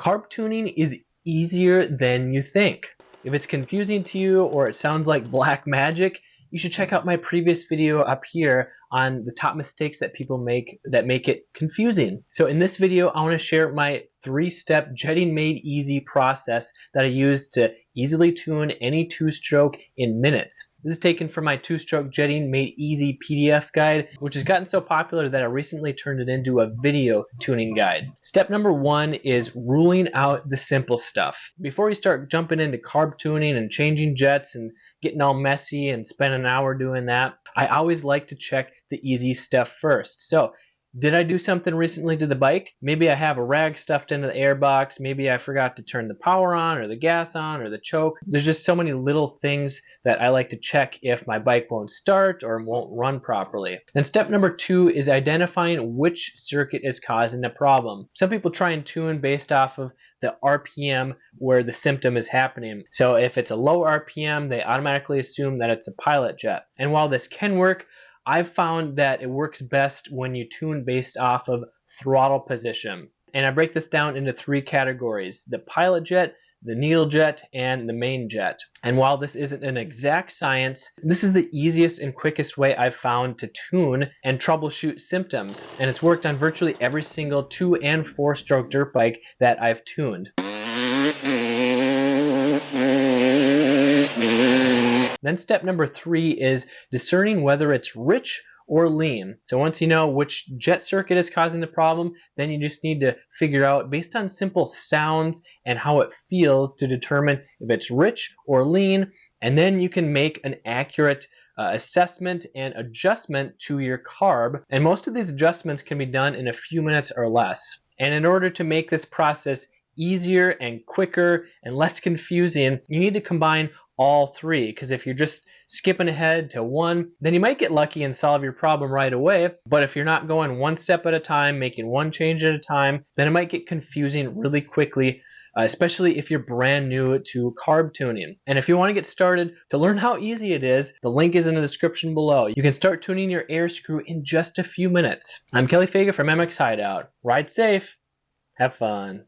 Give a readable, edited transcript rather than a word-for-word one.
Carb tuning is easier than you think. If it's confusing to you or it sounds like black magic, you should check out my previous video up here on the top mistakes that people make that make it confusing. So in this video, I want to share my 3-step jetting made easy process that I use to easily tune any 2-stroke in minutes. This is taken from my 2-stroke jetting made easy PDF guide, which has gotten so popular that I recently turned it into a video tuning guide. Step number 1 is ruling out the simple stuff. Before you start jumping into carb tuning and changing jets and getting all messy and spend an hour doing that, I always like to check the easy stuff first. So, did I do something recently to the bike? Maybe I have a rag stuffed into the airbox. Maybe I forgot to turn the power on or the gas on or the choke. There's just so many little things that I like to check if my bike won't start or won't run properly. Then step number 2 is identifying which circuit is causing the problem. Some people try and tune based off of the RPM where the symptom is happening. So if it's a low RPM, they automatically assume that it's a pilot jet. And while this can work, I've found that it works best when you tune based off of throttle position. And I break this down into 3 categories: the pilot jet, the needle jet, and the main jet. And while this isn't an exact science, this is the easiest and quickest way I've found to tune and troubleshoot symptoms. And it's worked on virtually every single 2- and 4-stroke dirt bike that I've tuned. Then step number 3 is discerning whether it's rich or lean. So once you know which jet circuit is causing the problem, then you just need to figure out based on simple sounds and how it feels to determine if it's rich or lean, and then you can make an accurate assessment and adjustment to your carb. And most of these adjustments can be done in a few minutes or less. And in order to make this process easier and quicker and less confusing, you need to combine all 3, because if you're just skipping ahead to 1, then you might get lucky and solve your problem right away. But if you're not going 1 step at a time, making 1 change at a time, then it might get confusing really quickly, especially if you're brand new to carb tuning. And if you want to get started to learn how easy it is, the link is in the description below. You can start tuning your air screw in just a few minutes. I'm Kelly Faga from MXHideout. Ride safe, have fun.